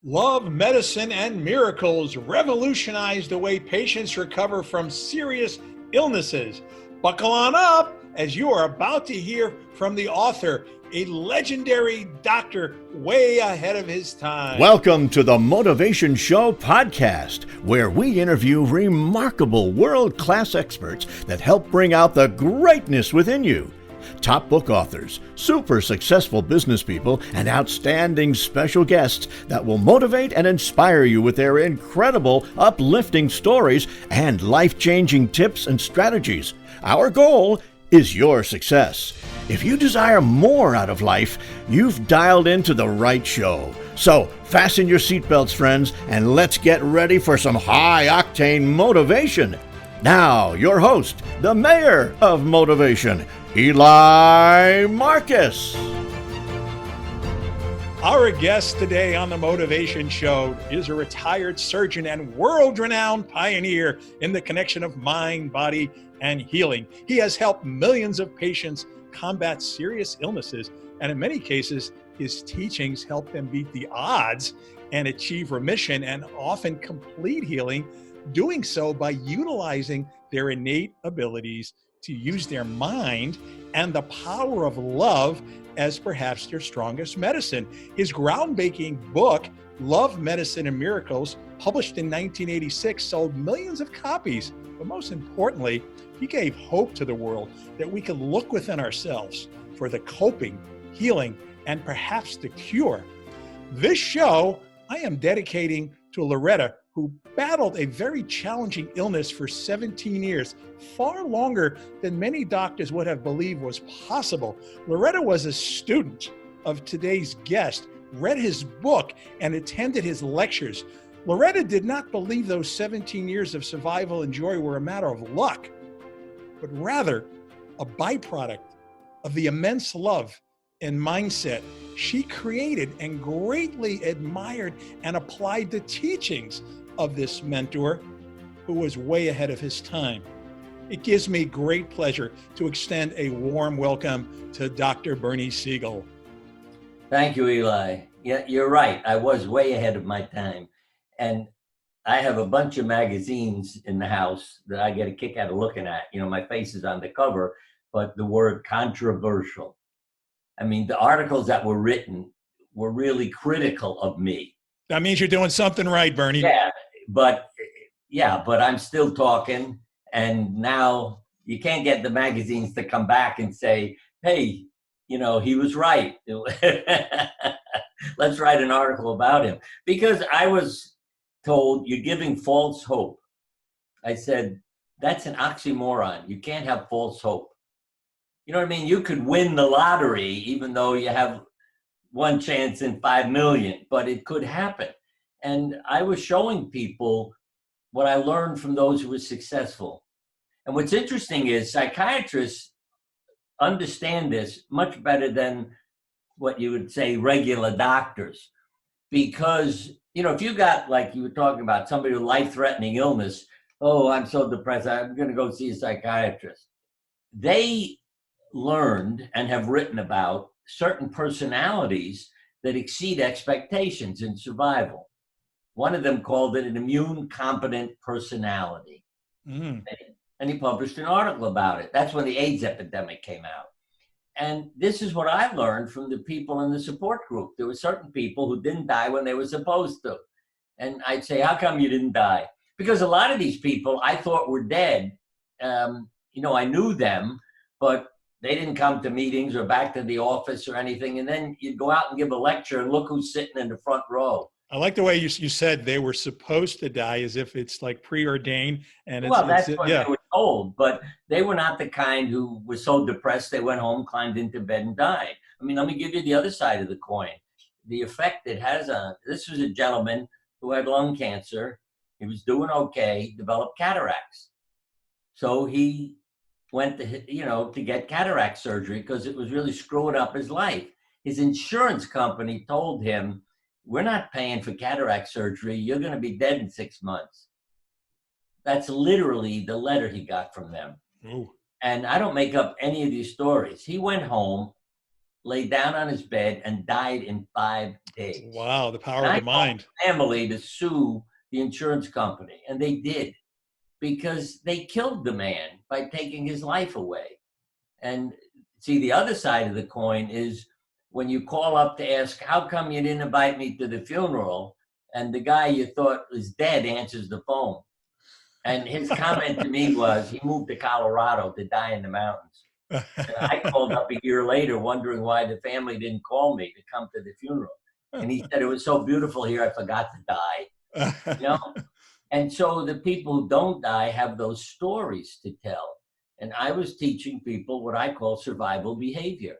Love, medicine, and miracles revolutionize the way patients recover from serious illnesses. Buckle on up as you are about to hear from the author, a legendary doctor way ahead of his time. Welcome to the Motivation Show podcast, where we interview remarkable world-class experts that help bring out the greatness within you. Top book authors, super successful business people, and outstanding special guests that will motivate and inspire you with their incredible, uplifting stories and life-changing tips and strategies. Our goal is your success. If you desire more out of life, you've dialed into the right show. So fasten your seatbelts, friends, and let's get ready for some high-octane motivation. Now, your host, the mayor of motivation, Eli Marcus. Our guest today on the Motivation Show is a retired surgeon and world-renowned pioneer in the connection of mind, body, and healing. He has helped millions of patients combat serious illnesses, and in many cases, his teachings help them beat the odds and achieve remission and often complete healing, doing so by utilizing their innate abilities to use their mind and the power of love as perhaps their strongest medicine. His groundbreaking book, Love, Medicine, and Miracles, published in 1986, sold millions of copies. But most importantly, he gave hope to the world that we can look within ourselves for the coping, healing, and perhaps the cure. This show I am dedicating to Loretta, who battled a very challenging illness for 17 years, far longer than many doctors would have believed was possible. Loretta was a student of today's guest, read his book, and attended his lectures. Loretta did not believe those 17 years of survival and joy were a matter of luck, but rather a byproduct of the immense love and mindset she created and greatly admired and applied the teachings of this mentor who was way ahead of his time. It gives me great pleasure to extend a warm welcome to Dr. Bernie Siegel. Thank you, Eli. Yeah, you're right. I was way ahead of my time. And I have a bunch of magazines in the house that I get a kick out of looking at. You know, my face is on the cover, but the word controversial. I mean, the articles that were written were really critical of me. That means you're doing something right, Bernie. But I'm still talking. And now you can't get the magazines to come back and say, hey, you know, he was right. Let's write an article about him. Because I was told you're giving false hope. I said, that's an oxymoron. You can't have false hope. You know what I mean? You could win the lottery, even though you have one chance in 5 million, but it could happen. And I was showing people what I learned from those who were successful. And what's interesting is psychiatrists understand this much better than what you would say regular doctors. Because, you know, if you got, like you were talking about, somebody with life-threatening illness, oh, I'm so depressed, I'm going to go see a psychiatrist. They learned and have written about certain personalities that exceed expectations in survival. One of them called it an immune competent personality. And he published an article about it. That's when the AIDS epidemic came out. And this is what I learned from the people in the support group. There were certain people who didn't die when they were supposed to. And I'd say, how come you didn't die? Because a lot of these people I thought were dead. You know, I knew them, but they didn't come to meetings or back to the office or anything. And then you'd go out and give a lecture and look who's sitting in the front row. I like the way you said they were supposed to die, as if it's like preordained. And well, that's what they were told, but they were not the kind who were so depressed they went home, climbed into bed and died. I mean, let me give you the other side of the coin. The effect it has on, this was a gentleman who had lung cancer. He was doing okay, developed cataracts. So he went to get cataract surgery because it was really screwing up his life. His insurance company told him, we're not paying for cataract surgery. You're going to be dead in 6 months. That's literally the letter he got from them. Ooh. And I don't make up any of these stories. He went home lay down on his bed and died in 5 days. Wow, the power And of I the mind. told the family to sue the insurance company, and they did, because they killed the man by taking his life away. And see, the other side of the coin is when you call up to ask, how come you didn't invite me to the funeral? And the guy you thought was dead answers the phone. And his comment to me was, he moved to Colorado to die in the mountains. And I called up a year later wondering why the family didn't call me to come to the funeral. And he said, it was so beautiful here, I forgot to die. You know? And so the people who don't die have those stories to tell. And I was teaching people what I call survival behavior,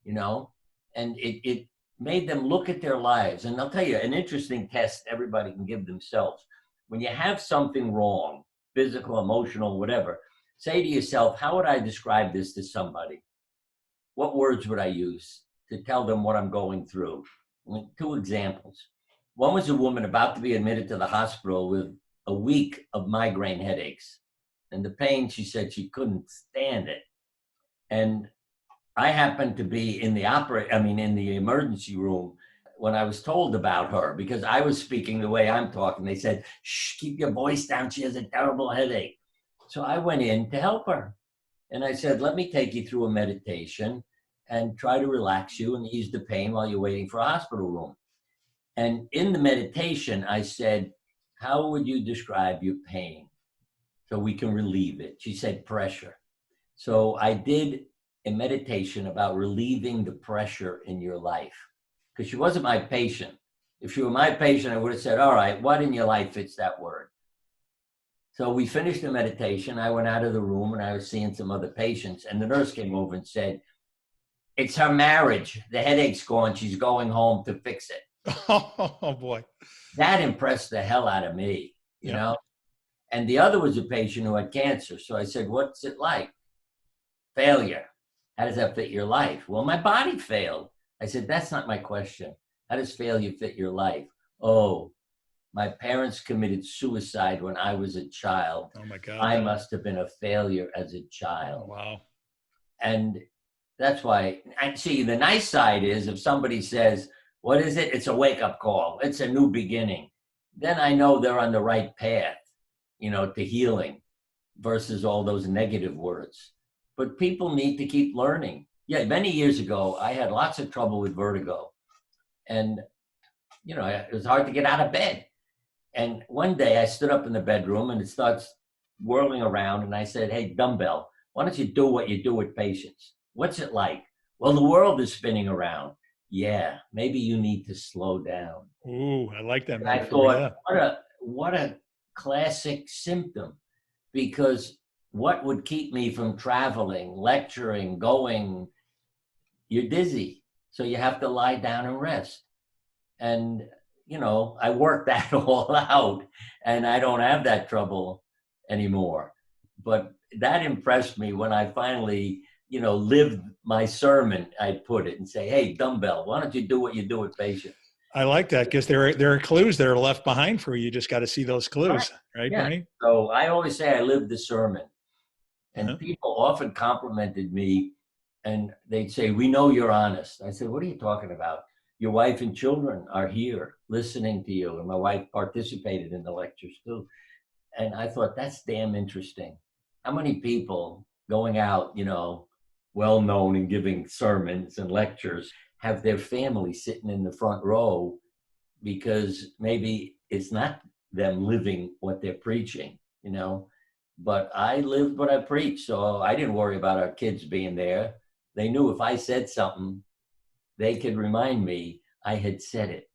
you know, and it made them look at their lives. And I'll tell you, an interesting test everybody can give themselves. When you have something wrong, physical, emotional, whatever, say to yourself, how would I describe this to somebody? What words would I use to tell them what I'm going through? 2 examples. One was a woman about to be admitted to the hospital with a week of migraine headaches. And the pain, she said she couldn't stand it. And I happened to be in the in the emergency room when I was told about her, because I was speaking the way I'm talking. They said, shh, keep your voice down. She has a terrible headache. So I went in to help her. And I said, let me take you through a meditation and try to relax you and ease the pain while you're waiting for a hospital room. And in the meditation, I said, how would you describe your pain so we can relieve it? She said, pressure. So I did a meditation about relieving the pressure in your life, because she wasn't my patient. If she were my patient, I would have said, all right, what in your life fits that word? So we finished the meditation. I went out of the room and I was seeing some other patients, and the nurse came over and said, it's her marriage. The headache's gone. She's going home to fix it. Oh boy. That impressed the hell out of me, you know? And the other was a patient who had cancer. So I said, what's it like? Failure. How does that fit your life? Well, my body failed. I said, that's not my question. How does failure fit your life? Oh, my parents committed suicide when I was a child. Oh my God. I must have been a failure as a child. Oh, wow. And that's why, I see, the nice side is if somebody says, what is it? It's a wake-up call. It's a new beginning. Then I know they're on the right path, you know, to healing versus all those negative words. But people need to keep learning. Yeah, many years ago, I had lots of trouble with vertigo. And, you know, it was hard to get out of bed. And one day I stood up in the bedroom and it starts whirling around. And I said, hey, dumbbell, why don't you do what you do with patients? What's it like? Well, the world is spinning around. Yeah, maybe you need to slow down. Ooh, I like that. And I thought, what a classic symptom, because what would keep me from traveling, lecturing, going? You're dizzy, so you have to lie down and rest. And, you know, I worked that all out and I don't have that trouble anymore. But that impressed me when I finally, you know, lived my sermon. I'd put it and say, hey, dumbbell, why don't you do what you do with patients? I like that, because there are clues that are left behind for you. You just got to see those clues, right, Yeah. Bernie? So I always say I lived the sermon. And people often complimented me and they'd say, we know you're honest. I said, what are you talking about? Your wife and children are here listening to you. And my wife participated in the lectures too. And I thought, that's damn interesting. How many people going out, you know, well-known and giving sermons and lectures have their family sitting in the front row because maybe it's not them living what they're preaching, you know? But I lived what I preached, so I didn't worry about our kids being there. They knew if I said something, they could remind me I had said it,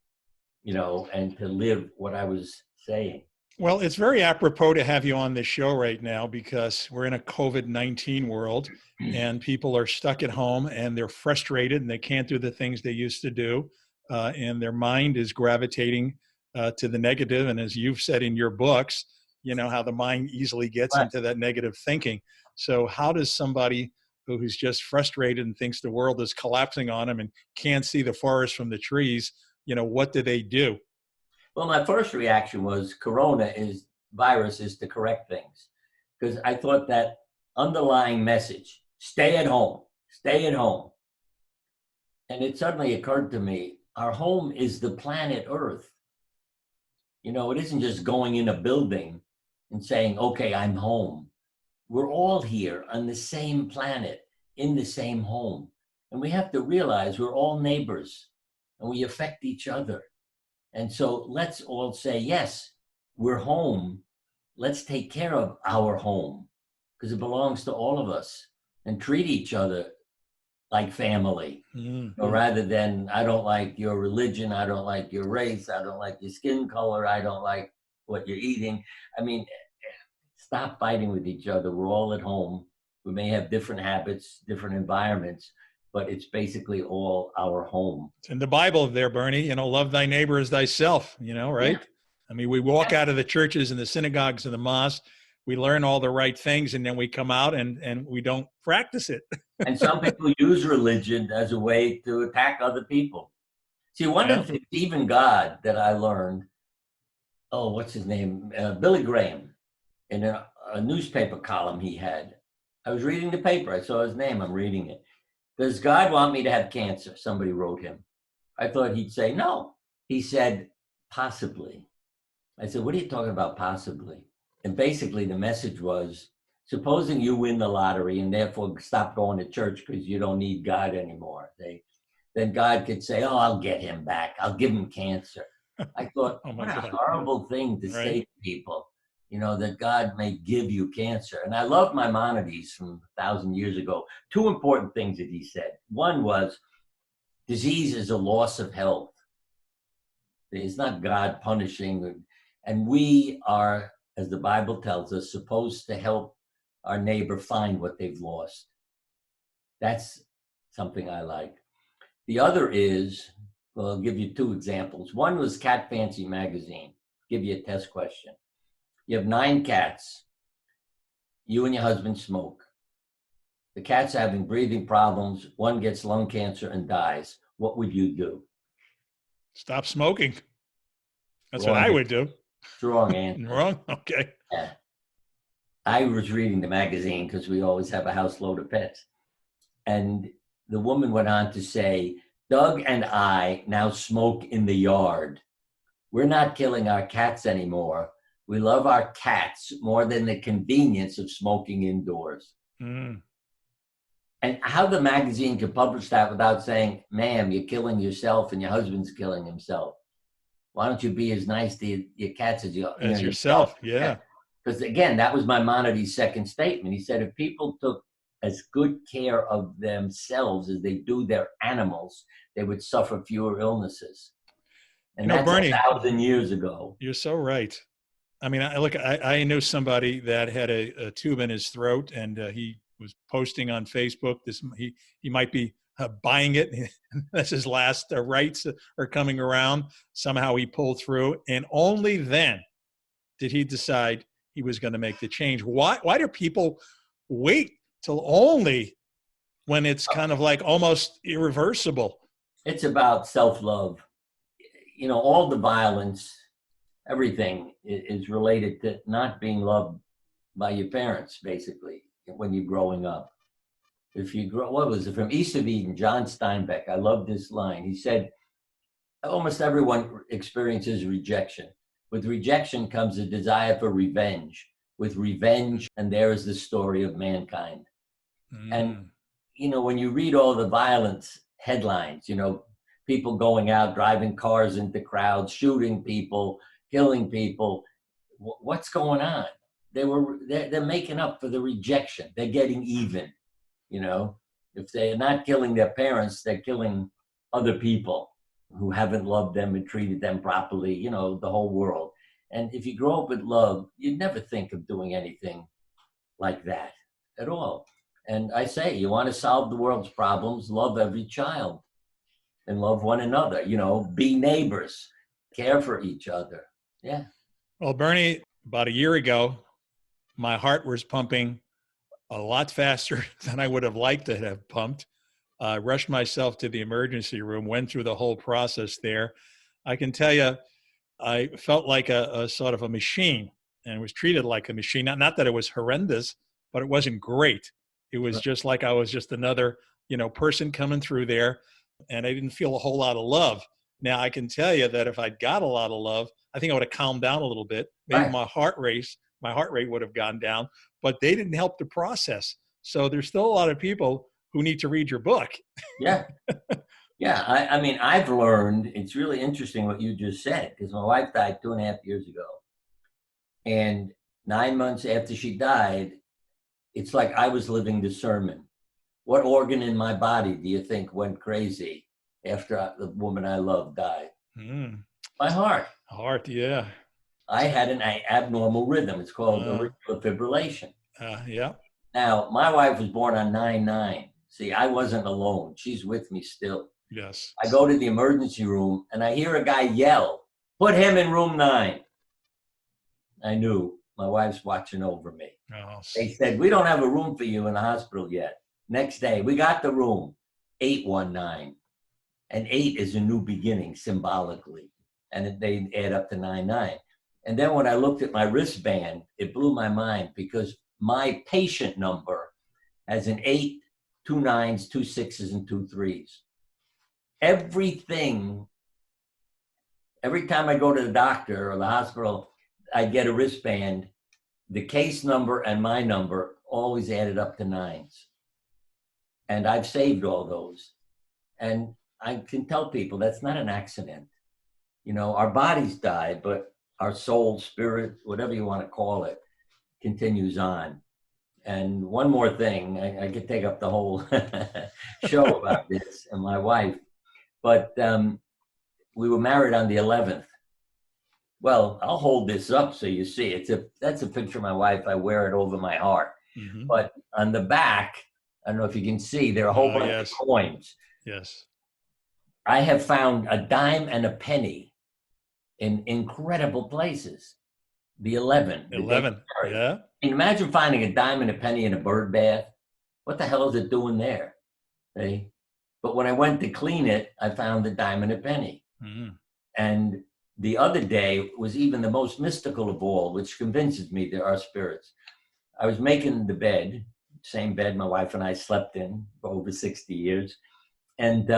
you know, and to live what I was saying. Well, it's very apropos to have you on this show right now, because we're in a COVID-19 world and people are stuck at home and they're frustrated and they can't do the things they used to do. And their mind is gravitating to the negative. And as you've said in your books, you know, how the mind easily gets into that negative thinking. So how does somebody who's just frustrated and thinks the world is collapsing on them and can't see the forest from the trees, you know, what do they do? Well, my first reaction was virus is to correct things, because I thought that underlying message, stay at home, And it suddenly occurred to me, our home is the planet Earth. You know, it isn't just going in a building and saying, okay, I'm home. We're all here on the same planet, in the same home. And we have to realize we're all neighbors and we affect each other. And so let's all say, yes, we're home. Let's take care of our home because it belongs to all of us, and treat each other like family. Mm-hmm. Or rather than, I don't like your religion, I don't like your race, I don't like your skin color, I don't like what you're eating. I mean, stop fighting with each other. We're all at home. We may have different habits, different environments, but it's basically all our home. It's in the Bible there, Bernie, you know, love thy neighbor as thyself, you know, right? Yeah. I mean, we walk out of the churches and the synagogues and the mosques, we learn all the right things, and then we come out and we don't practice it. And some people use religion as a way to attack other people. See, one of the things, even God, that I learned, what's his name? Billy Graham, in a newspaper column he had. I was reading the paper. I saw his name. I'm reading it. Does God want me to have cancer? Somebody wrote him. I thought he'd say no. He said, possibly. I said, what are you talking about, possibly? And basically the message was, supposing you win the lottery and therefore stop going to church because you don't need God anymore. Then God could say, oh, I'll get him back. I'll give him cancer. I thought, what a horrible thing to say to people, you know, that God may give you cancer. And I love Maimonides from 1,000 years ago. Two important things that he said. One was, disease is a loss of health. It's not God punishing. And we are, as the Bible tells us, supposed to help our neighbor find what they've lost. That's something I like. The other is, well, I'll give you two examples. One was Cat Fancy magazine. Give you a test question. You have 9 cats. You and your husband smoke. The cat's having breathing problems. One gets lung cancer and dies. What would you do? Stop smoking. That's wrong. What I would do. It's wrong answer. Wrong? Okay. Yeah. I was reading the magazine because we always have a house load of pets. And the woman went on to say, Doug and I now smoke in the yard. We're not killing our cats anymore. We love our cats more than the convenience of smoking indoors. Mm. And how the magazine could publish that without saying, ma'am, you're killing yourself and your husband's killing himself. Why don't you be as nice to your cats as yourself? Yeah. Because again, that was Maimonides' second statement. He said, if people took as good care of themselves as they do their animals, they would suffer fewer illnesses. And that's Bernie, 1,000 years ago. You're so right. I mean, I knew somebody that had a tube in his throat, and he was posting on Facebook. He might be buying it. That's his last rights are coming around. Somehow he pulled through, and only then did he decide he was going to make the change. Why do people wait till only when it's kind of like almost irreversible? It's about self-love. You know, all the violence, everything is related to not being loved by your parents, basically, when you're growing up. If you grow, what was it, from East of Eden, John Steinbeck? I love this line. He said, almost everyone experiences rejection. With rejection comes a desire for revenge. With revenge, and there is the story of mankind. Mm. And, you know, when you read all the violence headlines, you know, people going out, driving cars into crowds, shooting people, killing people, what's going on? They're making up for the rejection. They're getting even, you know. If they're not killing their parents, they're killing other people who haven't loved them and treated them properly, you know, the whole world. And if you grow up with love, you'd never think of doing anything like that at all. And I say, you want to solve the world's problems, love every child and love one another, you know, be neighbors, care for each other. Yeah. Well, Bernie, about a year ago, my heart was pumping a lot faster than I would have liked to have pumped. I rushed myself to the emergency room, went through the whole process there. I can tell you, I felt like a sort of a machine and was treated like a machine. Not that it was horrendous, but it wasn't great. It was just like I was just another, you know, person coming through there. and I didn't feel a whole lot of love. Now I can tell you that if I'd got a lot of love, I think I would have calmed down a little bit. Maybe Right. my heart rate would have gone down, but they didn't help the process. So there's still a lot of people who need to read your book. Yeah. Yeah. I mean, I've learned, it's really interesting what you just said, because my wife died 2.5 years ago. And 9 months after she died, it's like I was living the sermon. What organ in my body do you think went crazy after the woman I love died? My heart. Heart, yeah. I had an abnormal rhythm. It's called auricular fibrillation. Yeah. Now, my wife was born on 9/9. See, I wasn't alone. She's with me still. Yes. I go to the emergency room and I hear a guy yell, "Put him in room 9." I knew my wife's watching over me. Oh. They said, "We don't have a room for you in the hospital yet." Next day, we got the room, 819. And 8 is a new beginning symbolically. And they add up to 99. And then when I looked at my wristband, it blew my mind because my patient number has an 8, 2 9s, 2 6s, and 2 3s. Everything, every time I go to the doctor or the hospital, I get a wristband. The case number and my number always added up to 9s. And I've saved all those. And I can tell people that's not an accident. You know, our bodies die, but our soul, spirit, whatever you want to call it, continues on. And one more thing, I could take up the whole show about this and my wife, but we were married on the 11th. Well, I'll hold this up so you see. That's a picture of my wife. I wear it over my heart. Mm-hmm. But on the back, I don't know if you can see, there are a whole bunch of coins. Yes. I have found a dime and a penny in incredible places. The 11. 11, yeah. And imagine finding a dime and a penny in a bird bath. What the hell is it doing there? See? But when I went to clean it, I found the dime and a penny. Mm-hmm. And the other day was even the most mystical of all, which convinces me there are spirits. I was making the bed, same bed my wife and I slept in for over 60 years. And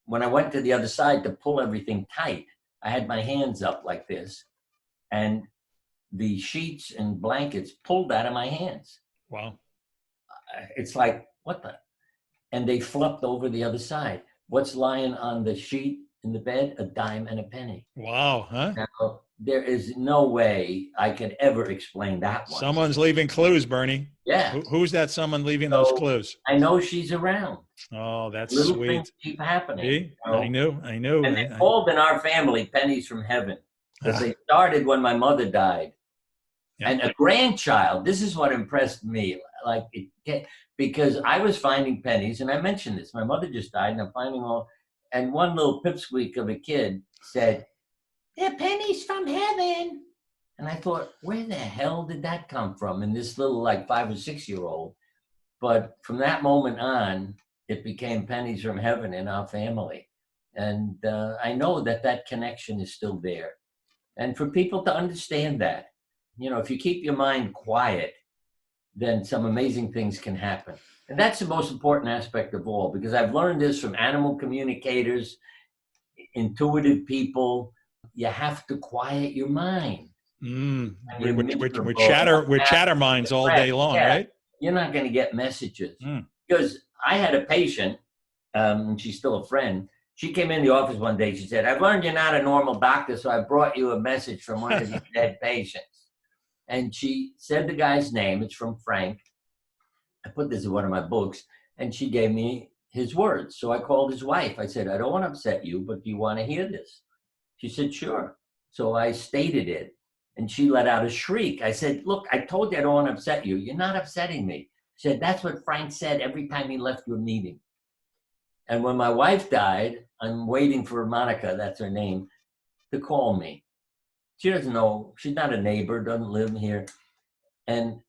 when I went to the other side to pull everything tight, I had my hands up like this, and the sheets and blankets pulled out of my hands. Wow. It's like, what the? And they flopped over the other side. What's lying on the sheet in the bed? A dime and a penny. Wow, huh? Now, there is no way I could ever explain that one. Someone's leaving clues, Bernie. Yeah. Who's that someone leaving those clues? I know she's around. Oh, that's Little sweet. things keep happening. See? You know? I knew. And they're called in our family pennies from heaven. Because they started when my mother died. Yeah. And a grandchild, this is what impressed me. Like, because I was finding pennies, and I mentioned this. My mother just died, and I'm finding all. And one little pipsqueak of a kid said, "They're pennies from heaven." And I thought, where the hell did that come from? And this little, like, 5 or 6 year old. But from that moment on, it became pennies from heaven in our family. And I know that connection is still there. And for people to understand that, you know, if you keep your mind quiet, then some amazing things can happen. And that's the most important aspect of all, because I've learned this from animal communicators, intuitive people. You have to quiet your mind. We're chatter minds all day long, right? You're not going to get messages. Because I had a patient, and she's still a friend. She came in the office one day. She said, "I've learned you're not a normal doctor, so I brought you a message from one of your dead patients." And she said the guy's name. It's from Frank. I put this in one of my books, and she gave me his words. So I called his wife. I said, "I don't want to upset you, but do you want to hear this?" She said, "Sure." So I stated it, and she let out a shriek. I said, "Look, I told you I don't want to upset you. You're not upsetting me." She said, "That's what Frank said every time he left your meeting." And when my wife died, I'm waiting for Monica, that's her name, to call me. She doesn't know, she's not a neighbor, doesn't live here. And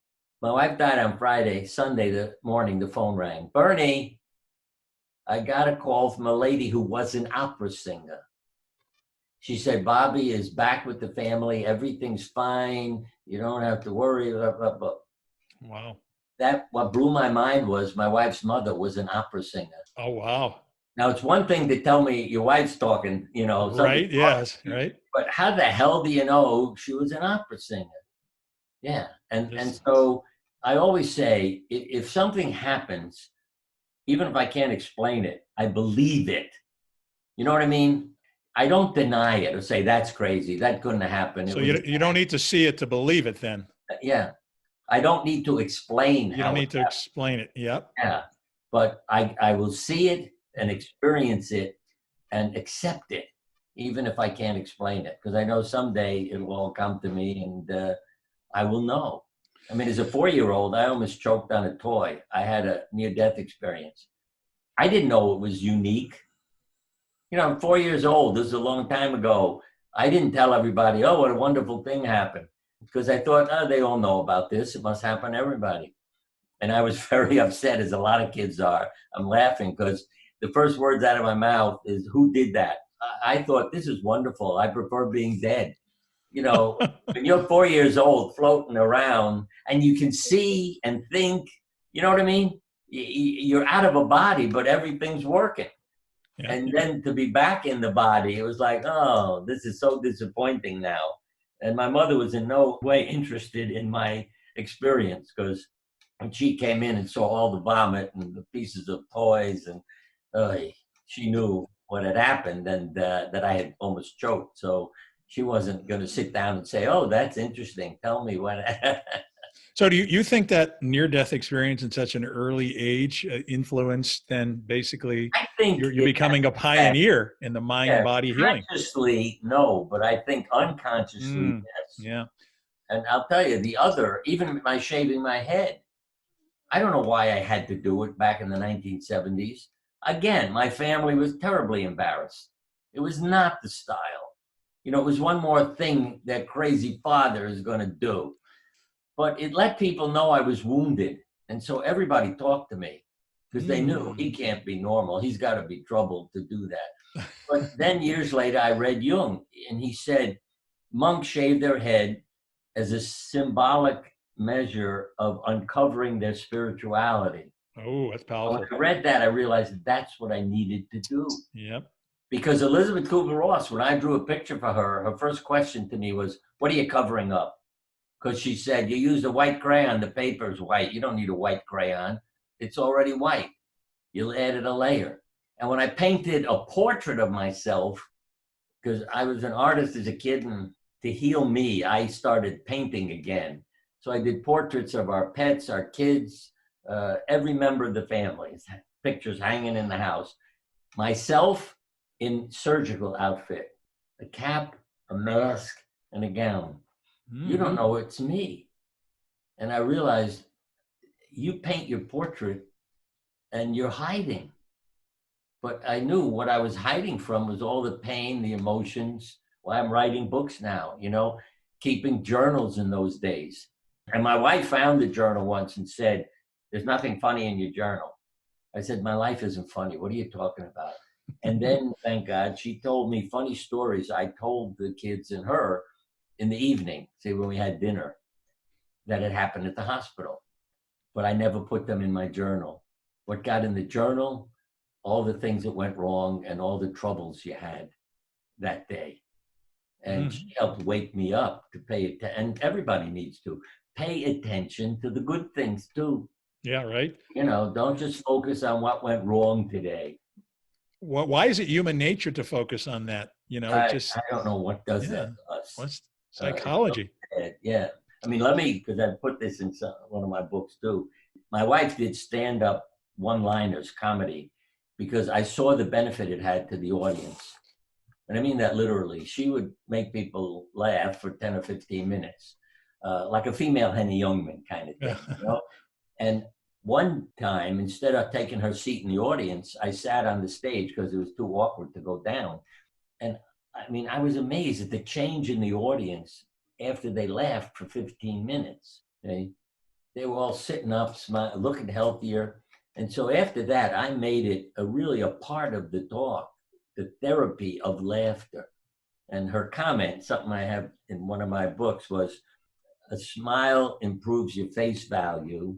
my wife died on Friday. Sunday the morning, the phone rang. "Bernie, I got a call from a lady who was an opera singer. She said, Bobby is back with the family. Everything's fine. You don't have to worry." Blah, blah, blah. Wow. What blew my mind was my wife's mother was an opera singer. Oh, wow. Now, it's one thing to tell me your wife's talking, you know, Right. Yes. Right. but how the hell do you know she was an opera singer? Yeah. And so I always say, if something happens, even if I can't explain it, I believe it. You know what I mean? I don't deny it or say that's crazy. That couldn't have happened. So you don't need to see it to believe it then. Yeah. I don't need to explain You how don't it need to happened. explain it. Yep. Yeah. But I will see it and experience it and accept it, even if I can't explain it. Because I know someday it will all come to me and I will know. I mean, as a 4-year-old, I almost choked on a toy. I had a near-death experience. I didn't know it was unique. You know, I'm 4 years old. This is a long time ago. I didn't tell everybody, oh, what a wonderful thing happened. Because I thought, oh, they all know about this. It must happen to everybody. And I was very upset, as a lot of kids are. I'm laughing because the first words out of my mouth is, who did that? I thought, this is wonderful. I prefer being dead. You know, when you're 4 years old floating around and you can see and think, you know what I mean? You're out of a body, but everything's working. Yeah. And then to be back in the body, it was like, oh, this is so disappointing now. And my mother was in no way interested in my experience, because when she came in and saw all the vomit and the pieces of toys, and she knew what had happened and that I had almost choked. So she wasn't going to sit down and say, oh, that's interesting. Tell me what. So do you think that near-death experience in such an early age influenced then basically I think you're becoming a pioneer in the mind-body healing? Consciously, no, but I think unconsciously, yes. Yeah. And I'll tell you, the other, even my shaving my head, I don't know why I had to do it back in the 1970s. Again, my family was terribly embarrassed. It was not the style. You know, it was one more thing that crazy father is going to do. But it let people know I was wounded. And so everybody talked to me because they knew he can't be normal. He's got to be troubled to do that. But then years later, I read Jung, and he said monks shave their head as a symbolic measure of uncovering their spirituality. Oh, that's powerful. When I read that, I realized that's what I needed to do. Yep. Because Elizabeth Kubler-Ross, when I drew a picture for her, her first question to me was, what are you covering up? Because she said, you used a white crayon, the paper's white. You don't need a white crayon. It's already white. You added a layer. And when I painted a portrait of myself, because I was an artist as a kid, and to heal me, I started painting again. So I did portraits of our pets, our kids, every member of the family, pictures hanging in the house. Myself in surgical outfit, a cap, a mask, and a gown. You don't know it's me. And I realized you paint your portrait and you're hiding. But I knew what I was hiding from was all the pain, the emotions. Well, I'm writing books now, you know, keeping journals in those days. And my wife found the journal once and said, there's nothing funny in your journal. I said, my life isn't funny. What are you talking about? And then, thank God, she told me funny stories I told the kids and her in the evening, say when we had dinner, that had happened at the hospital. But I never put them in my journal. What got in the journal? All the things that went wrong and all the troubles you had that day. And she helped wake me up to pay it, and everybody needs to pay attention to the good things too. Yeah, right. You know, don't just focus on what went wrong today. Why is it human nature to focus on that? You know, I don't know what does that to us. What's psychology? Yeah. I mean, because I put this in one of my books too. My wife did stand-up one-liners, comedy, because I saw the benefit it had to the audience. And I mean that literally. She would make people laugh for 10 or 15 minutes, like a female Henny Youngman kind of thing, you know? And one time, instead of taking her seat in the audience, I sat on the stage because it was too awkward to go down. And I mean, I was amazed at the change in the audience after they laughed for 15 minutes. Okay? They were all sitting up, smiling, looking healthier. And so after that, I made it really a part of the talk, the therapy of laughter. And her comment, something I have in one of my books, was, a smile improves your face value.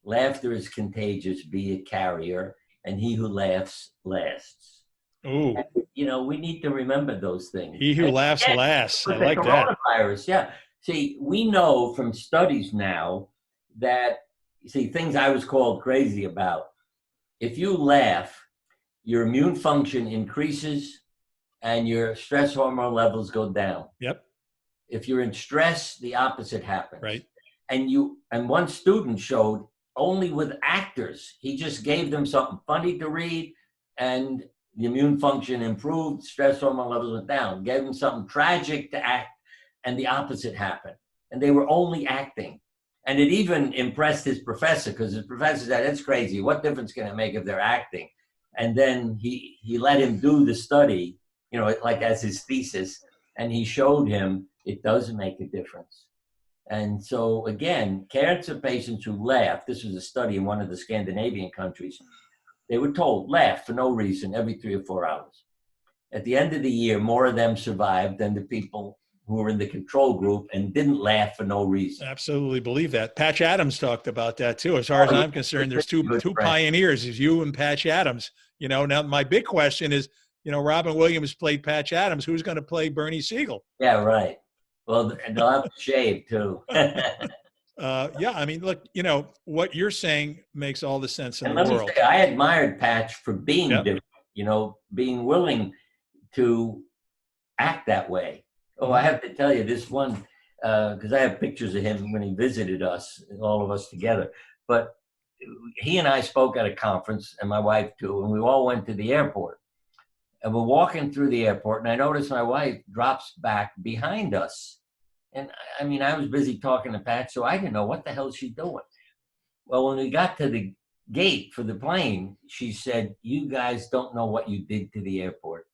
Laughter is contagious, be a carrier. and he who laughs lasts. Ooh, And, we need to remember those things. he who And laughs again, lasts. I with the like that. coronavirus, yeah. See, we know from studies now that, things I was called crazy about. If you laugh, your immune function increases and your stress hormone levels go down. Yep. If you're in stress, the opposite happens. Right. And one student showed only with actors, he just gave them something funny to read and the immune function improved, stress hormone levels went down. Gave them something tragic to act and the opposite happened. And they were only acting. And it even impressed his professor, because his professor said, that's crazy. What difference can it make if they're acting? And then he let him do the study, like as his thesis, and he showed him it does make a difference. And so again, cancer patients who laugh, this was a study in one of the Scandinavian countries, they were told, laugh for no reason every 3 or 4 hours. At the end of the year, more of them survived than the people who were in the control group and didn't laugh for no reason. Absolutely believe that. Patch Adams talked about that too. As far as I'm concerned, there's two pioneers, is you and Patch Adams. Now my big question is, Robin Williams played Patch Adams. Who's going to play Bernie Siegel? Yeah, right. Well, and they'll have to shave too. Yeah, I mean, look, what you're saying makes all the sense in the world. Let me say, I admired Patch for being different, being willing to act that way. Oh, I have to tell you this one, because I have pictures of him when he visited us, all of us together. But he and I spoke at a conference, and my wife too, and we all went to the airport. And we're walking through the airport, and I noticed my wife drops back behind us. And I mean, I was busy talking to Pat, so I didn't know what the hell she's doing. Well, when we got to the gate for the plane, she said, you guys don't know what you did to the airport.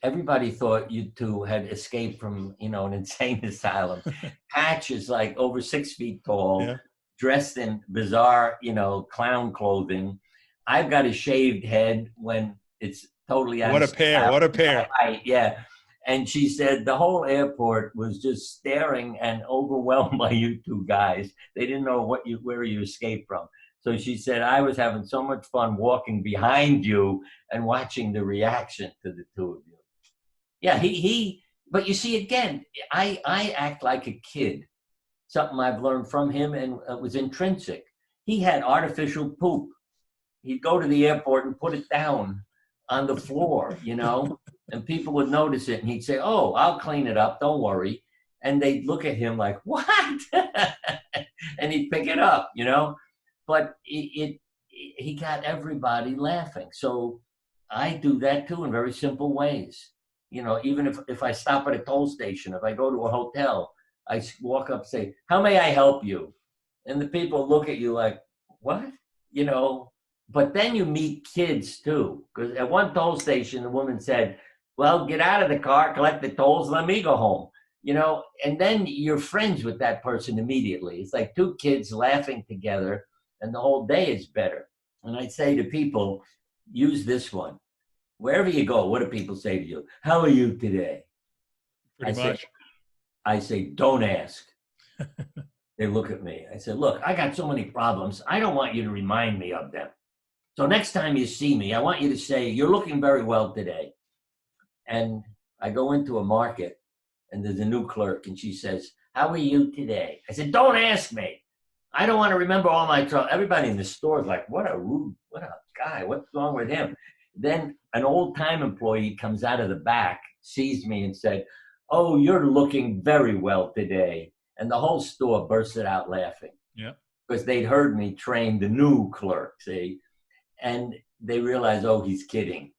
Everybody thought you two had escaped from, an insane asylum. Patch is like over 6 feet tall, dressed in bizarre, clown clothing. I've got a shaved head when it's totally What a pair. What a pair. Yeah. And she said the whole airport was just staring and overwhelmed by you two guys. They didn't know where you escaped from. So she said, I was having so much fun walking behind you and watching the reaction to the two of you. Yeah, but you see, again, I act like a kid. Something I've learned from him, and it was intrinsic. He had artificial poop. He'd go to the airport and put it down on the floor, and people would notice it, and he'd say, oh, I'll clean it up, don't worry. And they'd look at him like, what? And he'd pick it up, but he got everybody laughing. So I do that too in very simple ways. Even if I stop at a toll station, if I go to a hotel, I walk up and say, how may I help you? And the people look at you like, what? But then you meet kids too. Because at one toll station, the woman said, well, get out of the car, collect the tolls, let me go home. And then you're friends with that person immediately. It's like two kids laughing together and the whole day is better. And I say to people, use this one. Wherever you go, what do people say to you? How are you today? Pretty much. I say, don't ask. They look at me. I said, look, I got so many problems. I don't want you to remind me of them. So next time you see me, I want you to say, you're looking very well today. And I go into a market and there's a new clerk and she says, how are you today? I said, don't ask me. I don't want to remember all my trouble. Everybody in the store is like, what a guy. What's wrong with him? Then an old-time employee comes out of the back, sees me and said, oh, you're looking very well today. And the whole store bursted out laughing. Yeah. Because they'd heard me train the new clerk, see? And they realized, oh, he's kidding.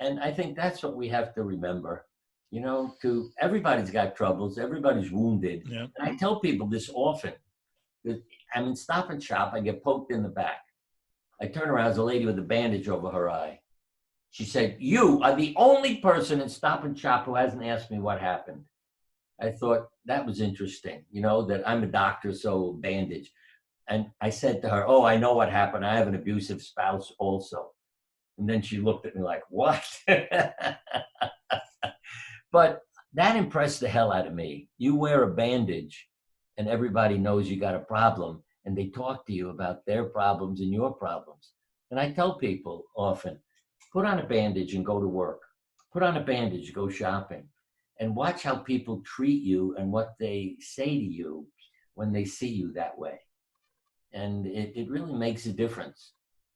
And I think that's what we have to remember. Everybody's got troubles. Everybody's wounded. Yeah. And I tell people this often. I'm in Stop and Shop. I get poked in the back. I turn around, there's a lady with a bandage over her eye. She said, you are the only person in Stop and Shop who hasn't asked me what happened. I thought that was interesting, that I'm a doctor, so bandage. And I said to her, oh, I know what happened. I have an abusive spouse also. And then she looked at me like, what? But that impressed the hell out of me. You wear a bandage and everybody knows you got a problem and they talk to you about their problems and your problems. And I tell people often, put on a bandage and go to work. Put on a bandage, go shopping, and watch how people treat you and what they say to you when they see you that way. And it really makes a difference.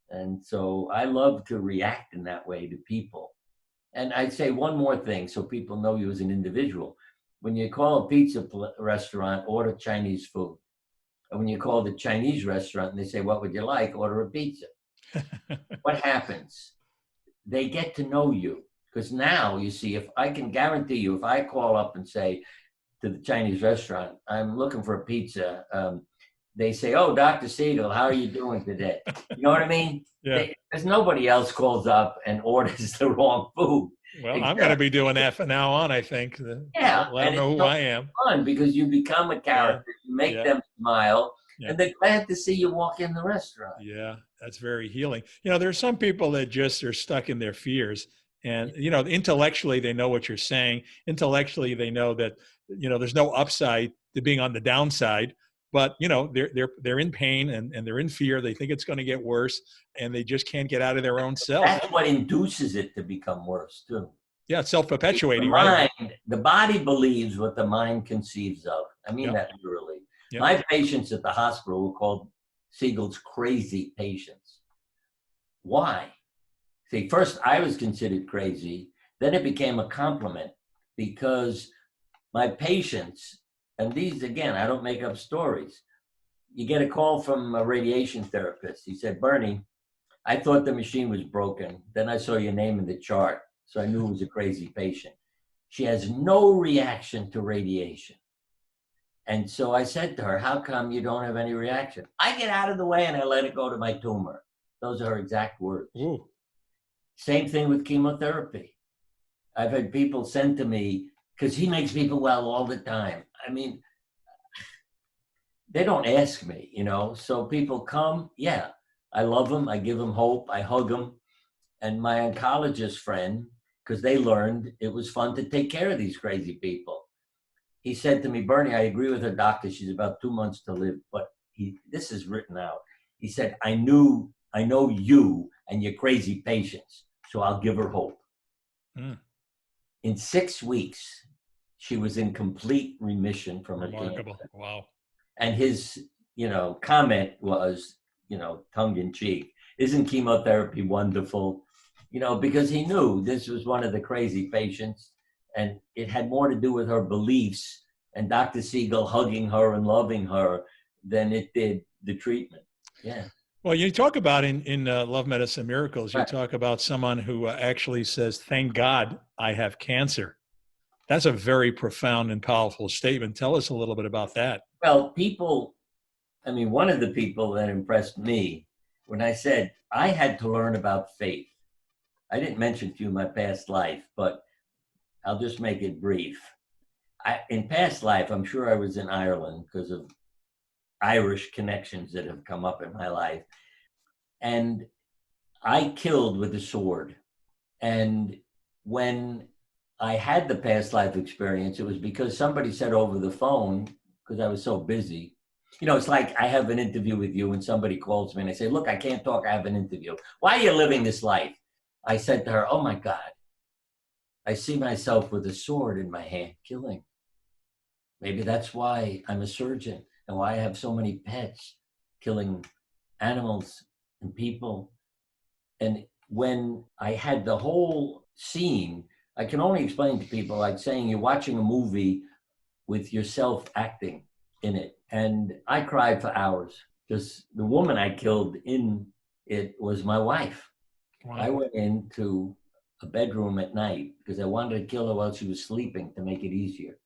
And so I love to react in that way to people. And I'd say one more thing so people know you as an individual. When you call a pizza restaurant, order Chinese food. And when you call the Chinese restaurant and they say, what would you like? Order a pizza. What happens? They get to know you. Because now, you see, if I can guarantee you, if I call up and say to the Chinese restaurant, I'm looking for a pizza, they say, oh, Dr. Siegel, how are you doing today? You know what I mean? Yeah. Because nobody else calls up and orders the wrong food. Well, I'm going to be doing that from now on, I think. Yeah. Let them know who I am. Fun because you become a character, you make them smile, and they're glad to see you walk in the restaurant. Yeah, that's very healing. You know, there's some people that just are stuck in their fears. And, you know, intellectually, they know what you're saying. Intellectually, they know that, you know, there's no upside to being on the downside. But, you know, they're in pain and they're in fear. They think it's going to get worse and they just can't get out of their own self. That's what induces it to become worse, too. Yeah, it's self-perpetuating, right? The body believes what the mind conceives of. I mean that literally. My patients at the hospital were called Siegel's crazy patients. Why? See, first I was considered crazy. Then it became a compliment because my patients, and these, again, I don't make up stories. You get a call from a radiation therapist. He said, Bernie, I thought the machine was broken. Then I saw your name in the chart. So I knew it was a crazy patient. She has no reaction to radiation. And so I said to her, how come you don't have any reaction? I get out of the way and I let it go to my tumor. Those are her exact words. Ooh. Same thing with chemotherapy. I've had people send to me, because he makes people well all the time. I mean, they don't ask me, you know. So people come, I love them. I give them hope. I hug them. And my oncologist friend, because they learned it was fun to take care of these crazy people. He said to me, Bernie, I agree with her doctor. She's about 2 months to live, but this is written out. He said, I know you and your crazy patients, so I'll give her hope. Mm. In 6 weeks, she was in complete remission from her cancer. Wow. And his, comment was, tongue in cheek, isn't chemotherapy wonderful? Because he knew this was one of the crazy patients and it had more to do with her beliefs and Dr. Siegel hugging her and loving her than it did the treatment. Yeah. Well, you talk about in Love, Medicine, Miracles, you talk about someone who actually says, thank God I have cancer. That's a very profound and powerful statement. Tell us a little bit about that. Well, one of the people that impressed me when I said I had to learn about faith. I didn't mention to you my past life, but I'll just make it brief. In past life, I'm sure I was in Ireland because of Irish connections that have come up in my life. And I killed with a sword. And when I had the past life experience, it was because somebody said over the phone, because I was so busy, it's like I have an interview with you and somebody calls me and I say, look, I can't talk, I have an interview. Why are you living this life? I said to her, oh my God, I see myself with a sword in my hand killing. Maybe that's why I'm a surgeon and why I have so many pets, killing animals and people. And when I had the whole scene, I can only explain to people like saying you're watching a movie with yourself acting in it. And I cried for hours because the woman I killed in it was my wife. Wow. I went into a bedroom at night because I wanted to kill her while she was sleeping to make it easier.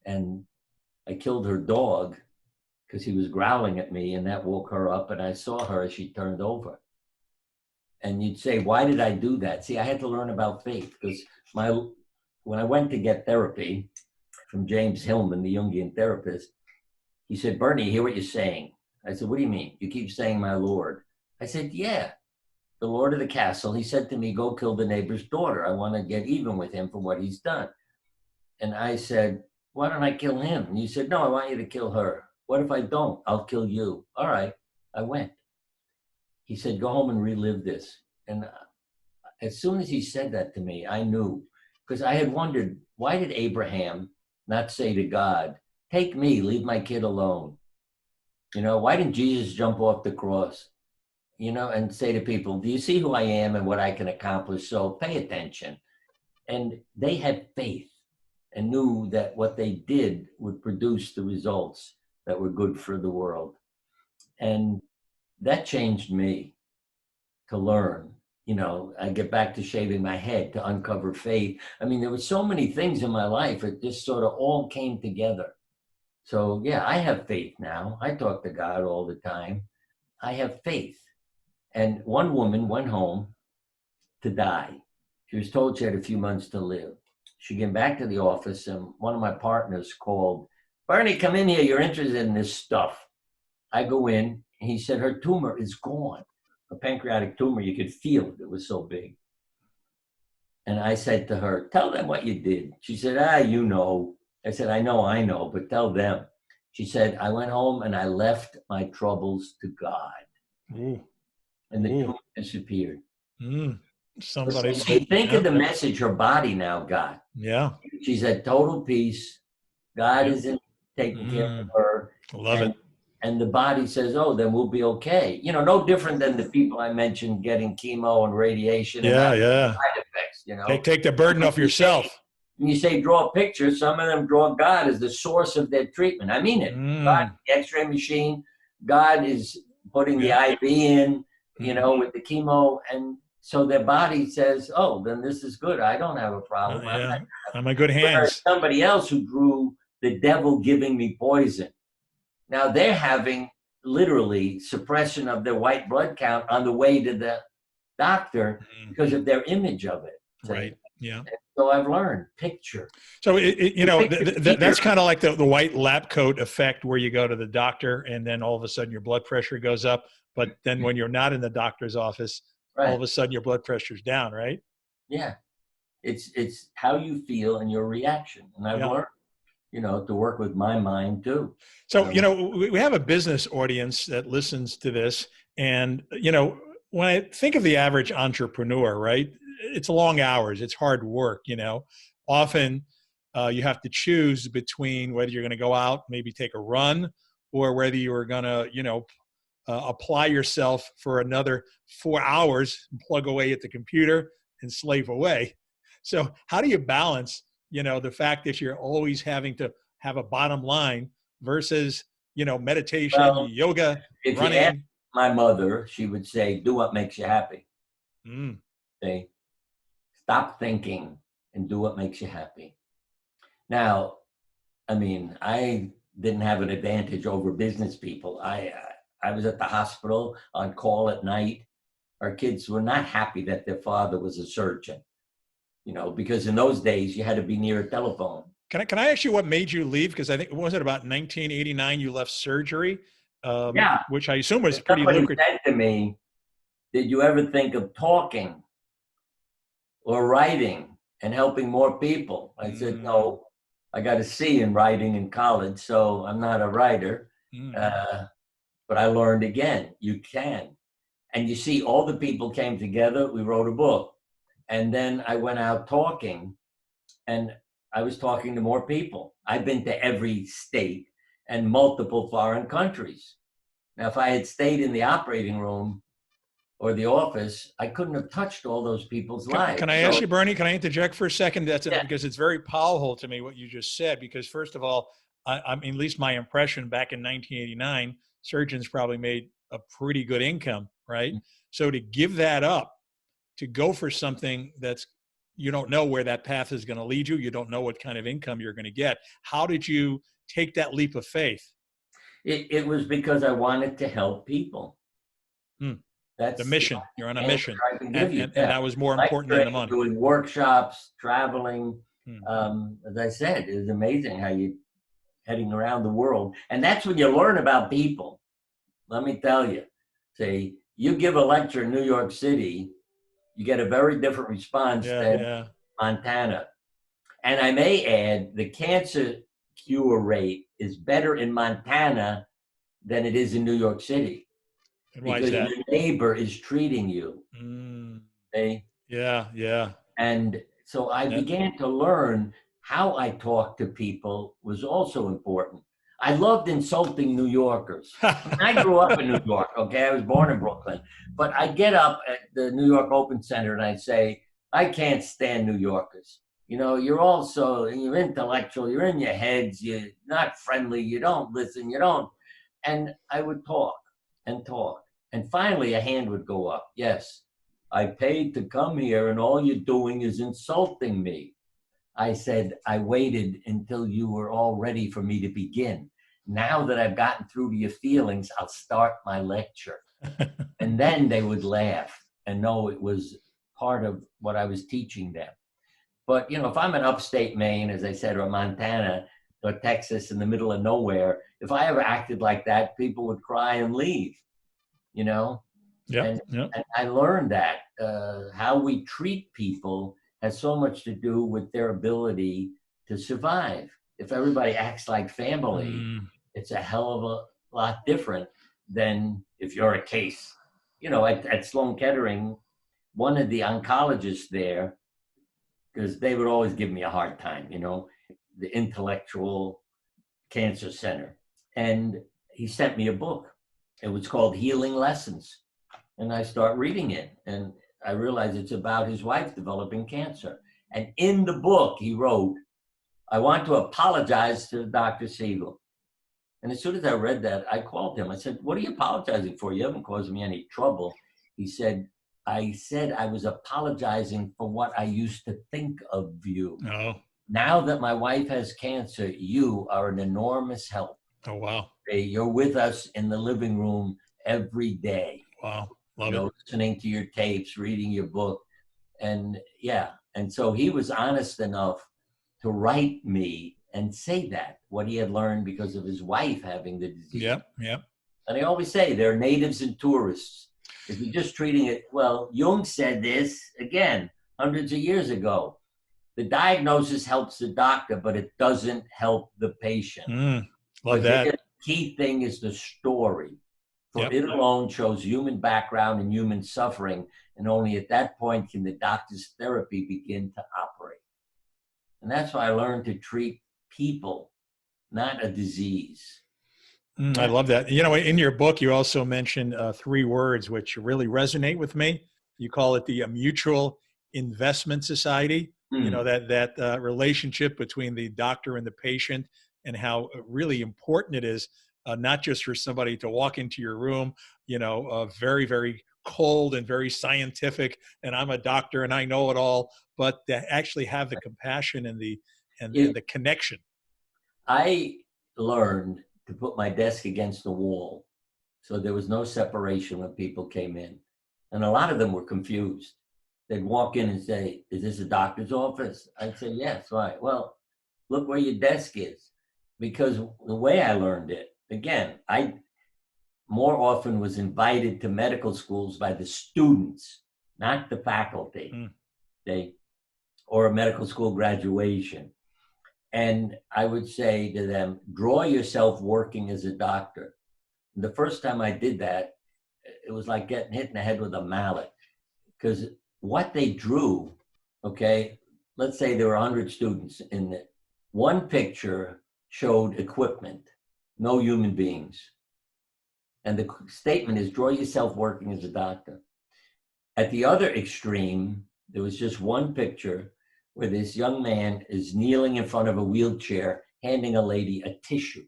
And I killed her dog because he was growling at me and that woke her up and I saw her as she turned over. And you'd say, why did I do that? See, I had to learn about faith because when I went to get therapy from James Hillman, the Jungian therapist, he said, Bernie, you hear what you're saying? I said, what do you mean? You keep saying my Lord. I said, yeah, the Lord of the castle. He said to me, go kill the neighbor's daughter. I want to get even with him for what he's done. And I said, why don't I kill him? And he said, no, I want you to kill her. What if I don't? I'll kill you. All right, I went. he said, go home and relive this. And as soon as he said that to me, I knew, because I had wondered, why did Abraham not say to God, take me, leave my kid alone? You know, why didn't Jesus jump off the cross, you know, and say to people, do you see who I am and what I can accomplish? So pay attention. And they had faith and knew that what they did would produce the results that were good for the world. And that changed me to learn. You know, I get back to shaving my head, to uncover faith. I mean, there were so many things in my life. It just sort of all came together. So yeah, I have faith now. I talk to God all the time. I have faith. And one woman went home to die. She was told she had a few months to live. She came back to the office and one of my partners called, Bernie, come in here. You're interested in this stuff. I go in and he said, her tumor is gone. A pancreatic tumor, you could feel it. It was so big. And I said to her, tell them what you did. She said, you know. I said, I know, but tell them. She said, I went home and I left my troubles to God. Ooh. And the tumor disappeared. Somebody think of the message her body now got. Yeah. She's at total peace. God is taking care of her. Love it. And the body says, oh, then we'll be okay. You know, no different than the people I mentioned getting chemo and radiation. And side effects, you know. Take the burden off yourself. When you say draw a picture, some of them draw God as the source of their treatment. I mean it. God, the x-ray machine, God is putting the IV in, you know, with the chemo. And so their body says, oh, then this is good. I don't have a problem. I'm in good hands. Somebody else who drew the devil giving me poison. Now they're having literally suppression of their white blood count on the way to the doctor because of their image of it. Right. Yeah. And so I've learned picture. So you know, that's kind of like the white lab coat effect, where you go to the doctor and then all of a sudden your blood pressure goes up. But then when you're not in the doctor's office, all of a sudden your blood pressure's down, right? Yeah. It's how you feel and your reaction. And I've learned, you know, to work with my mind too. So, you know, we have a business audience that listens to this. And, you know, when I think of the average entrepreneur, right, it's long hours, it's hard work, you know. Often you have to choose between whether you're going to go out, maybe take a run, or whether you're going to, you know, apply yourself for another 4 hours and plug away at the computer and slave away. So how do you balance, you know, the fact that you're always having to have a bottom line versus, you know, meditation, yoga, if running? You ask my mother, she would say, do what makes you happy. Say, stop thinking and do what makes you happy. Now, I mean, I didn't have an advantage over business people. I was at the hospital on call at night. Our kids were not happy that their father was a surgeon, you know, because in those days you had to be near a telephone. Can I ask you what made you leave? Because I think, was it about 1989 you left surgery? Which I assume was pretty lucrative. Somebody said to me, did you ever think of talking or writing and helping more people? I said, no, I got a C in writing in college, so I'm not a writer. But I learned again, you can. And you see, all the people came together, we wrote a book. And then I went out talking, and I was talking to more people. I've been to every state and multiple foreign countries. Now, if I had stayed in the operating room or the office, I couldn't have touched all those people's lives. Can I ask you, Bernie, can I interject for a second? Because it's very powerful to me what you just said, because first of all, I mean, at least my impression back in 1989, surgeons probably made a pretty good income, right? So to give that up, to go for something that's, you don't know where that path is going to lead you. You don't know what kind of income you're going to get. How did you take that leap of faith? It was because I wanted to help people. That's the mission. You're on a mission. And that was more like important than the money. Doing workshops, traveling. As I said, it was amazing how you heading around the world. And that's when you learn about people. Let me tell you, say, you give a lecture in New York City, you get a very different response than Montana. And I may add, the cancer cure rate is better in Montana than it is in New York City. And why is because that? your neighbor is treating you. Mm, Okay? yeah, yeah. And so I Yeah. began to learn how I talk to people was also important. I loved insulting New Yorkers. I grew up in New York, okay? I was born in Brooklyn. But I get up at the New York Open Center and I say, I can't stand New Yorkers. You know, you're intellectual, you're in your heads, you're not friendly, you don't listen, you don't. And I would talk and talk. And finally, a hand would go up. Yes, I paid to come here, and all you're doing is insulting me. I said, I waited until you were all ready for me to begin. Now that I've gotten through to your feelings, I'll start my lecture. And then they would laugh and know it was part of what I was teaching them. But, you know, if I'm in upstate Maine, as I said, or Montana or Texas in the middle of nowhere, if I ever acted like that, people would cry and leave, you know? Yeah, And, yeah. and I learned that how we treat people has so much to do with their ability to survive. If everybody acts like family, Mm, it's a hell of a lot different than if you're a case. You know, at Sloan Kettering, one of the oncologists there, because they would always give me a hard time, you know, the intellectual cancer center. And he sent me a book. It was called Healing Lessons. And I start reading it. And I realize it's about his wife developing cancer. And in the book, he wrote, I want to apologize to Dr. Siegel. And as soon as I read that, I called him. I said, what are you apologizing for? You haven't caused me any trouble. He said I was apologizing for what I used to think of you. oh, Now that my wife has cancer, you are an enormous help. oh, wow. You're with us in the living room every day. Wow. You Love know, it. listening to your tapes, reading your book. And yeah, and so he was honest enough to write me and say that, what he had learned because of his wife having the disease. Yeah, yeah. And I always say they're natives and tourists. If you're just treating it, well, Jung said this, again, hundreds of years ago. The diagnosis helps the doctor, but it doesn't help the patient. Love But that. the key thing is the story. For Yep. it alone shows human background and human suffering, and only at that point can the doctor's therapy begin to operate. And that's why I learned to treat people, not a disease. I love that. You know, in your book, you also mentioned three words which really resonate with me. You call it the mutual investment society. You know, that relationship between the doctor and the patient, and how really important it is, not just for somebody to walk into your room, you know, very, very cold and very scientific, and I'm a doctor and I know it all, but to actually have the compassion and and the connection. I learned to put my desk against the wall, so there was no separation when people came in. And a lot of them were confused. They'd walk in and say, is this a doctor's office? I'd say, yes. Why? Well, look where your desk is. Because the way I learned it, again, I more often was invited to medical schools by the students, not the faculty, or a medical school graduation. And I would say to them, draw yourself working as a doctor. And the first time I did that, it was like getting hit in the head with a mallet, because what they drew, okay, let's say there were 100 students in it. One picture showed equipment, no human beings. And the statement is, draw yourself working as a doctor. At the other extreme, there was just one picture where this young man is kneeling in front of a wheelchair, handing a lady a tissue.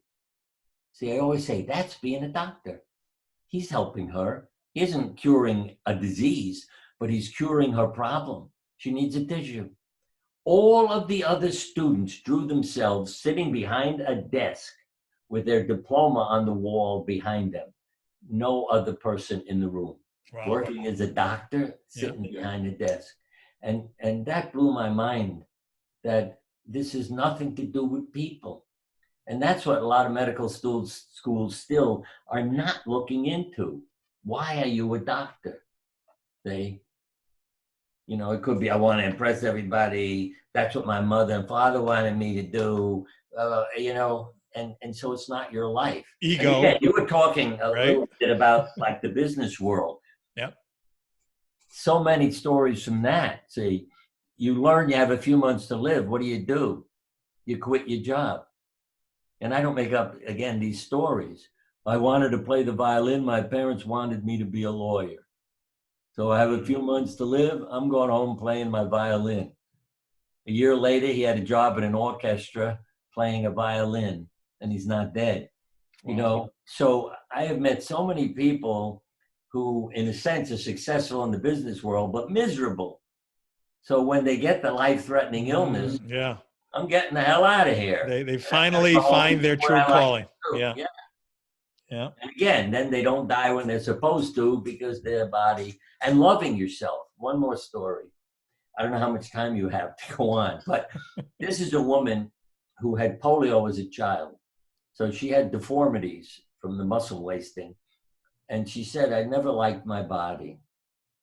See, I always say, that's being a doctor. He's helping her. He isn't curing a disease, but he's curing her problem. She needs a tissue. All of the other students drew themselves sitting behind a desk with their diploma on the wall behind them. No other person in the room. Wow. Working as a doctor, sitting behind a desk. And that blew my mind, that this has nothing to do with people. And that's what a lot of medical schools still are not looking into. Why are you a doctor? You know, it could be, I want to impress everybody. That's what my mother and father wanted me to do. You know, and so it's not your life. Ego. Again, you were talking a Right. little bit about like the business world. Yep. So many stories from that. See, you learn you have a few months to live. What do? You quit your job. And I don't make up, again, these stories. I wanted to play the violin. My parents wanted me to be a lawyer. So I have a few months to live. I'm going home playing my violin. A year later, he had a job in an orchestra playing a violin, and he's not dead. You know, so I have met so many people who, in a sense, are successful in the business world, but miserable. So when they get the life-threatening illness, Yeah. I'm getting the hell out of here. They finally find their true calling. Yeah. And again, then they don't die when they're supposed to because their body, and loving yourself. One more story. I don't know how much time you have to go on, but this is a woman who had polio as a child. So she had deformities from the muscle wasting. And she said, I never liked my body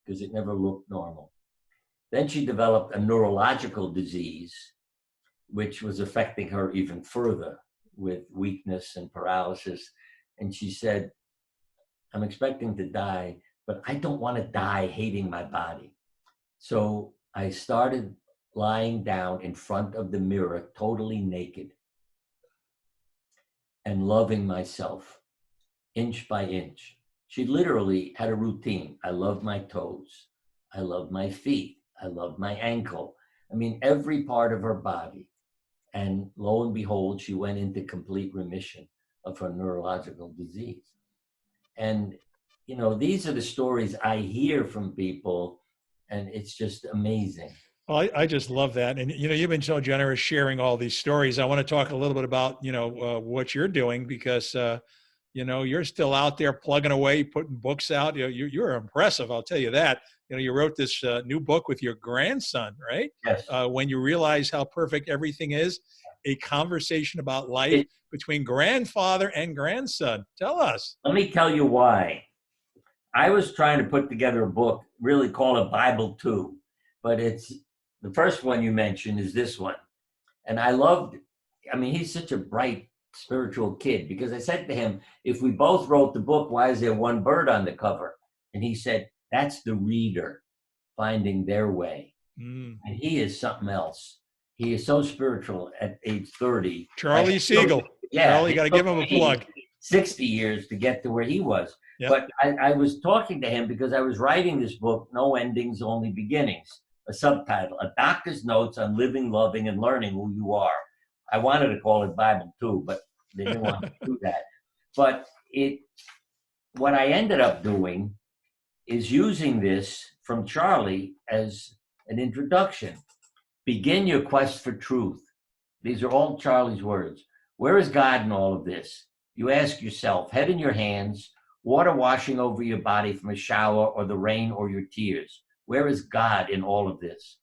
because it never looked normal. Then she developed a neurological disease, which was affecting her even further with weakness and paralysis. And she said, I'm expecting to die, but I don't want to die hating my body. So I started lying down in front of the mirror, totally naked, and loving myself inch by inch. She literally had a routine. I love my toes. I love my feet. I love my ankle. I mean, every part of her body. And lo and behold, she went into complete remission of her neurological disease. And, you know, these are the stories I hear from people, and it's just amazing. Well, I just love that. And, you know, you've been so generous sharing all these stories. I want to talk a little bit about, you know, what you're doing because, you know, you're still out there plugging away, putting books out. You know, you're impressive. I'll tell you that. You know, you wrote this new book with your grandson, right? Yes. When you realize how perfect everything is, a conversation about life between grandfather and grandson. Tell us. Let me tell you why. I was trying to put together a book, really called a Bible 2, but it's the first one you mentioned is this one. And I loved, I mean, he's such a bright spiritual kid because I said to him, if we both wrote the book, why is there one bird on the cover? And he said, that's the reader finding their way. And he is something else. He is so spiritual at age 30. Charlie Siegel. Yeah. Charlie, got to give him a plug. 60 years to get to where he was. Yep. But I was talking to him because I was writing this book, No Endings, Only Beginnings, a subtitle, A Doctor's Notes on Living, Loving, and Learning Who You Are. I wanted to call it Bible 2, but they didn't want to do that. But what I ended up doing is using this from Charlie as an introduction. Begin your quest for truth. These are all Charlie's words. Where is God in all of this? You ask yourself, head in your hands, water washing over your body from a shower or the rain or your tears. Where is God in all of this?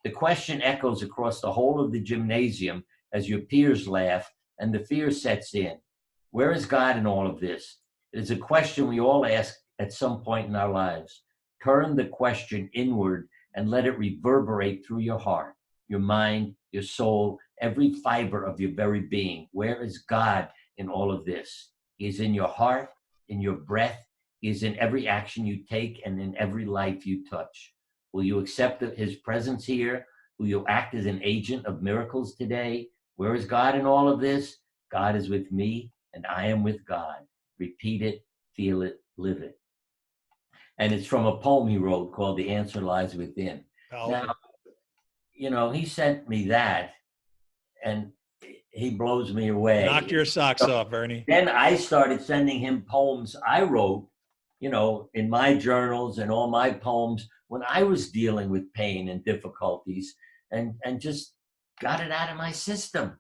The question echoes across the whole of the gymnasium as your peers laugh and the fear sets in. Where is God in all of this? It is a question we all ask at some point in our lives. Turn the question inward and let it reverberate through your heart, your mind, your soul, every fiber of your very being. Where is God in all of this? He is in your heart, in your breath. He is in every action you take and in every life you touch. Will you accept his presence here? Will you act as an agent of miracles today? Where is God in all of this? God is with me and I am with God. Repeat it, feel it, live it. And it's from a poem he wrote called The Answer Lies Within. Now, you know, he sent me that and he blows me away. Knocked your socks off, Bernie. Then I started sending him poems I wrote, you know, in my journals and all my poems when I was dealing with pain and difficulties and just got it out of my system.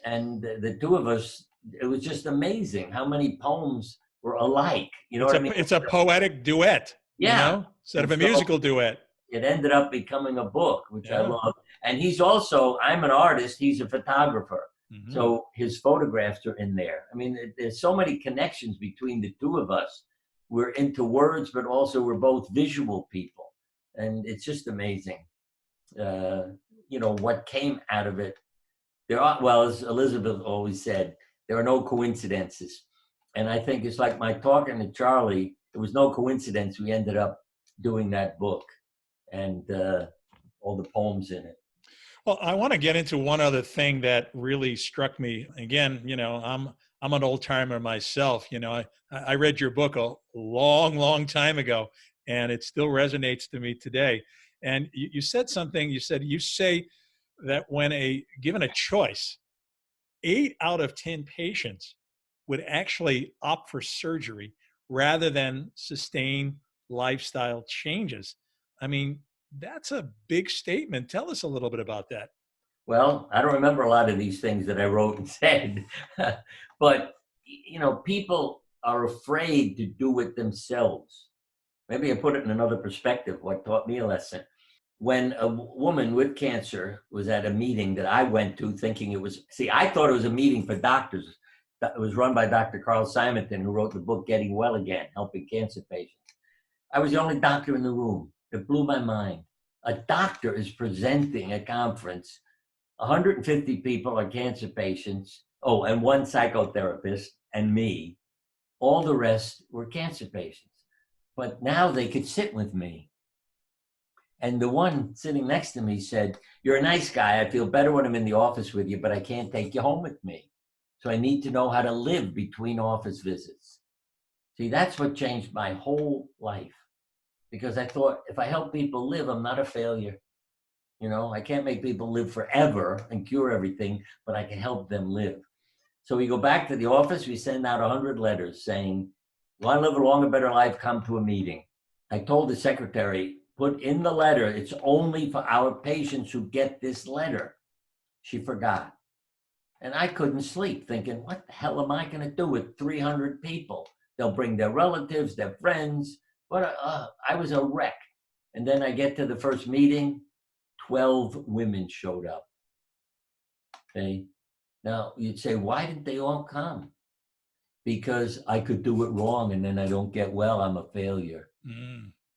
And the two of us, it was just amazing how many poems were alike. You know what I mean? It's a poetic duet, yeah, you know, instead of a musical duet. It ended up becoming a book, which I love. And he's also, I'm an artist, he's a photographer. Mm-hmm. So his photographs are in there. I mean, there's so many connections between the two of us. We're into words, but also we're both visual people. And it's just amazing, you know, what came out of it. There are, well, as Elizabeth always said, There are no coincidences. And I think it's like my talking to Charlie, it was no coincidence we ended up doing that book and all the poems in it. Well, I want to get into one other thing that really struck me. Again, I'm an old timer myself. I read your book a long, long time ago, and it still resonates to me today. And you said something. You say that when given a choice, 8 out of 10 patients would actually opt for surgery rather than sustain lifestyle changes. I mean, that's a big statement. Tell us a little bit about that. Well, I don't remember a lot of these things that I wrote and said, but people are afraid to do it themselves. Maybe I put it in another perspective, what taught me a lesson. When a woman with cancer was at a meeting that I went to thinking I thought it was a meeting for doctors. It was run by Dr. Carl Simonton, who wrote the book, Getting Well Again, Helping Cancer Patients. I was the only doctor in the room. It blew my mind. A doctor is presenting a conference. 150 people are cancer patients. Oh, and one psychotherapist and me. All the rest were cancer patients. But now they could sit with me. And the one sitting next to me said, "You're a nice guy. I feel better when I'm in the office with you, but I can't take you home with me. So I need to know how to live between office visits." See, that's what changed my whole life. Because I thought, if I help people live, I'm not a failure. I can't make people live forever and cure everything, but I can help them live. So we go back to the office, we send out 100 letters saying, "Want to live a longer, better life? Come to a meeting." I told the secretary, put in the letter, it's only for our patients who get this letter. She forgot. And I couldn't sleep thinking, what the hell am I going to do with 300 people? They'll bring their relatives, their friends. I was a wreck. And then I get to the first meeting, 12 women showed up. Okay. Now you'd say, why didn't they all come? Because I could do it wrong and then I don't get well, I'm a failure.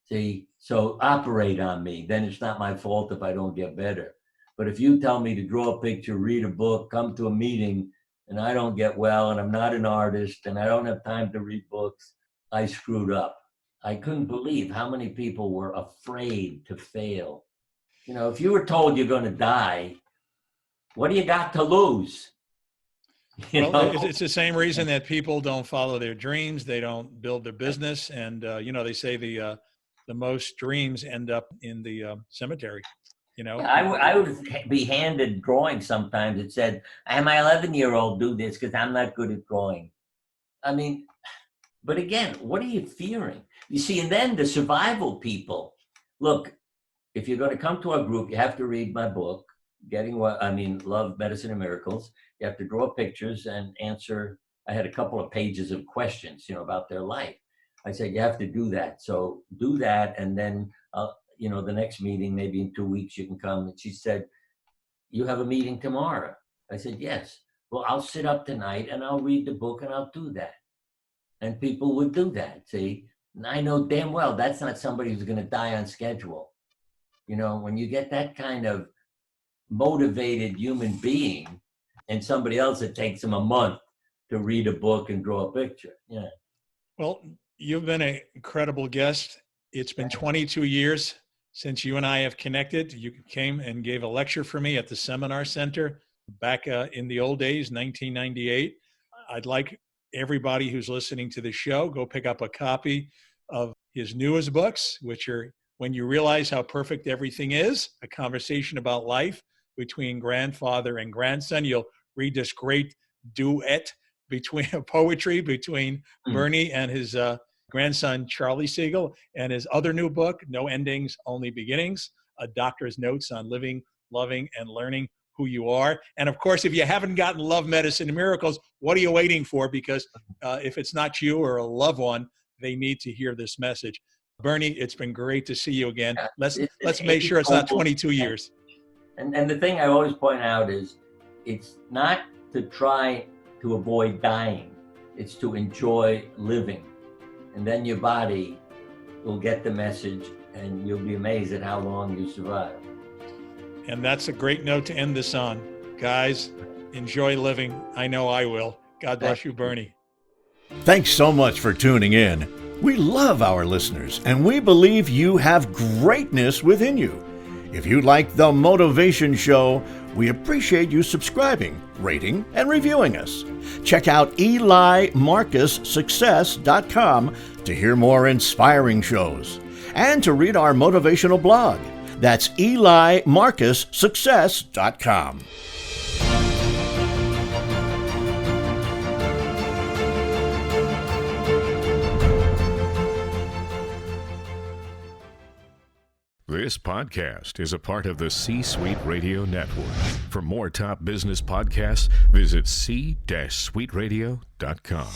See, so operate on me. Then it's not my fault if I don't get better. But if you tell me to draw a picture, read a book, come to a meeting, and I don't get well, and I'm not an artist, and I don't have time to read books, I screwed up. I couldn't believe how many people were afraid to fail. If you were told you're going to die, what do you got to lose? It's the same reason that people don't follow their dreams. They don't build their business. And, they say the most dreams end up in the cemetery. I would be handed drawings sometimes that said, I had my 11-year-old do this because I'm not good at drawing. I mean, but again, what are you fearing? You see, and then the survival people, look, if you're going to come to our group, you have to read my book, Love, Medicine, and Miracles. You have to draw pictures and answer. I had a couple of pages of questions, about their life. I said, you have to do that. So do that. And then, the next meeting, maybe in 2 weeks, you can come. And she said, you have a meeting tomorrow? I said, yes. Well, I'll sit up tonight and I'll read the book and I'll do that. And people would do that, see? And I know damn well that's not somebody who's going to die on schedule. When you get that kind of motivated human being and somebody else, it takes them a month to read a book and draw a picture. Yeah. Well, you've been an incredible guest. It's been 22 years since you and I have connected. You came and gave a lecture for me at the Seminar Center back in the old days, 1998. I'd like everybody who's listening to the show, go pick up a copy of his newest books, which are When You Realize How Perfect Everything Is, a conversation about life between grandfather and grandson. You'll read this great duet between poetry between Bernie and his grandson, Charlie Siegel, and his other new book, No Endings, Only Beginnings, a doctor's notes on living, loving, and learning who you are. And of course, if you haven't gotten Love, Medicine, and Miracles, what are you waiting for? Because if it's not you or a loved one, they need to hear this message. Bernie, it's been great to see you again. Let's make sure it's not 22 years. And the thing I always point out is it's not to try to avoid dying. It's to enjoy living. And then your body will get the message and you'll be amazed at how long you survive. And that's a great note to end this on. Guys, enjoy living. I know I will. God bless you, Bernie. Thanks so much for tuning in. We love our listeners, and we believe you have greatness within you. If you like The Motivation Show, we appreciate you subscribing, rating, and reviewing us. Check out 𝐁𝐞𝐫𝐧𝐢𝐞 to hear more inspiring shows and to read our motivational blog. That's 𝐁𝐞𝐫𝐧𝐢𝐞. This podcast is a part of the C-Suite Radio Network. For more top business podcasts, visit c-suiteradio.com.